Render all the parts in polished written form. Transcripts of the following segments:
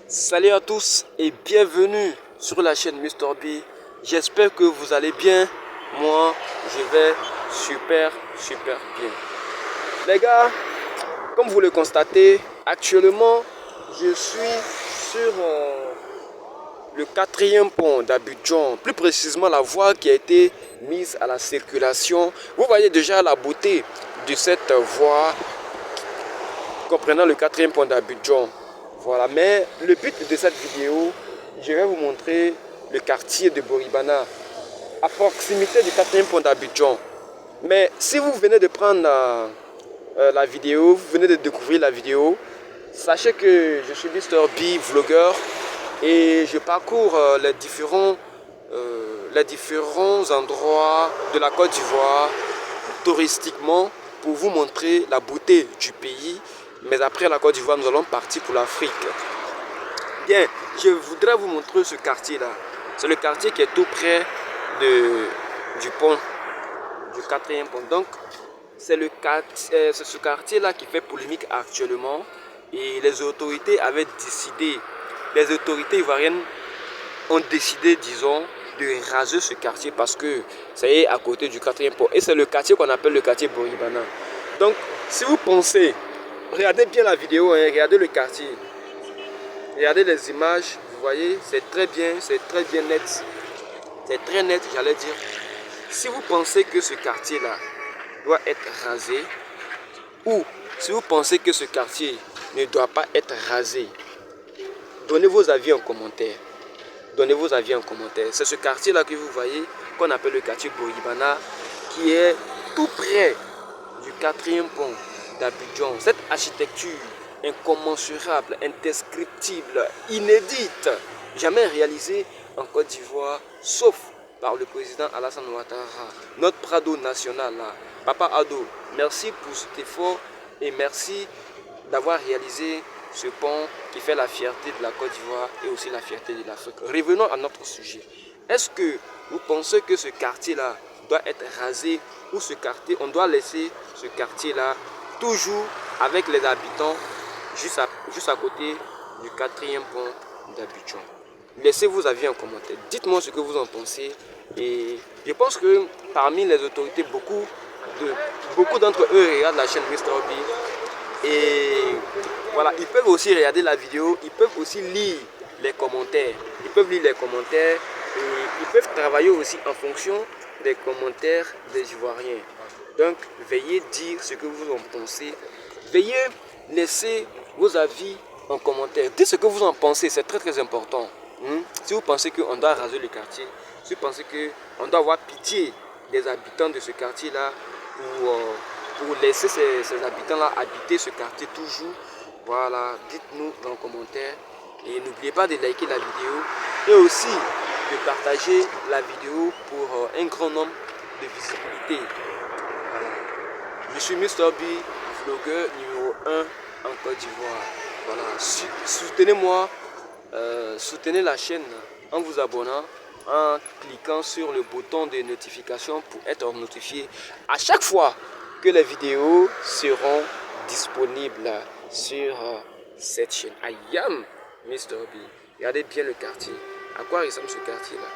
Salut à tous et bienvenue sur la chaîne Mr B. J'espère que vous allez bien. Moi, je vais super bien. Les gars, comme vous le constatez, actuellement, je suis sur le quatrième pont d'Abidjan. Plus précisément, la voie qui a été mise à la circulation. Vous voyez déjà la beauté de cette voie comprenant le quatrième pont d'Abidjan. Voilà, mais le but de cette vidéo, je vais vous montrer le quartier de Boribana, à proximité du quatrième pont d'Abidjan. Mais si vous venez de prendre la vidéo, vous venez de découvrir la vidéo, sachez que je suis Mr B, vlogueur, et je parcours les différents endroits de la Côte d'Ivoire touristiquement pour vous montrer la beauté du pays. Mais après la Côte d'Ivoire, nous allons partir pour l'Afrique. Bien, je voudrais vous montrer ce quartier-là. C'est le quartier qui est tout près du pont, du quatrième pont. Donc, c'est ce quartier-là qui fait polémique actuellement. Et les autorités avaient décidé, les autorités ivoiriennes ont décidé, disons, de raser ce quartier parce que ça y est à côté du quatrième pont. Et c'est le quartier qu'on appelle le quartier Boribana. Donc, si vous pensez, regardez bien la vidéo, hein, regardez le quartier. Regardez les images, vous voyez, c'est très bien net. C'est très net, j'allais dire. Si vous pensez que ce quartier-là doit être rasé, ou si vous pensez que ce quartier ne doit pas être rasé, donnez vos avis en commentaire. Donnez vos avis en commentaire. C'est ce quartier-là que vous voyez, qu'on appelle le quartier Boribana, qui est tout près du quatrième pont d'Abidjan. Cette architecture incommensurable, indescriptible, inédite, jamais réalisée en Côte d'Ivoire, sauf par le président Alassane Ouattara, notre Prado national. Papa Ado, merci pour cet effort et merci d'avoir réalisé ce pont qui fait la fierté de la Côte d'Ivoire et aussi la fierté de l'Afrique. Revenons à notre sujet. Est-ce que vous pensez que ce quartier-là doit être rasé ou on doit laisser ce quartier-là toujours avec les habitants juste à côté du quatrième pont d'Abidjan? Laissez vos avis en commentaire. Dites-moi ce que vous en pensez. Et je pense que parmi les autorités, beaucoup d'entre eux regardent la chaîne Mr B. Et voilà, ils peuvent aussi regarder la vidéo, ils peuvent aussi lire les commentaires. Ils peuvent lire les commentaires et ils peuvent travailler aussi en fonction des commentaires des Ivoiriens. Donc, veuillez dire ce que vous en pensez. Veuillez laisser vos avis en commentaire. Dites ce que vous en pensez, c'est très important. Si vous pensez qu'on doit raser le quartier, si vous pensez qu'on doit avoir pitié des habitants de ce quartier-là pour laisser ces habitants-là habiter ce quartier toujours, voilà, dites-nous dans les commentaires. Et n'oubliez pas de liker la vidéo et aussi de partager la vidéo pour un grand nombre de visibilité. Voilà. Je suis Mr B, vlogueur numéro 1 en Côte d'Ivoire. Voilà. Soutenez-moi, soutenez la chaîne en vous abonnant, en cliquant sur le bouton de notification pour être notifié à chaque fois que les vidéos seront disponibles sur cette chaîne. I am Mr B. Regardez bien le quartier. À quoi ressemble ce quartier-là?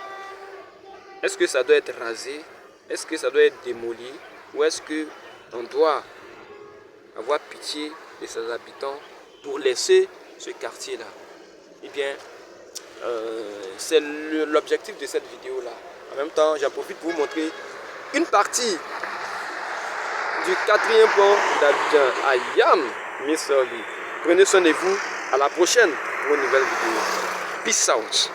Est-ce que ça doit être rasé? Est-ce que ça doit être démoli? Ou est-ce qu'on doit avoir pitié de ses habitants pour laisser ce quartier-là? Eh bien, c'est l'objectif de cette vidéo-là. En même temps, j'en profite pour vous montrer une partie du quatrième pont d'Abidjan. I am Mr B. Prenez soin de vous. À la prochaine pour une nouvelle vidéo. Peace out.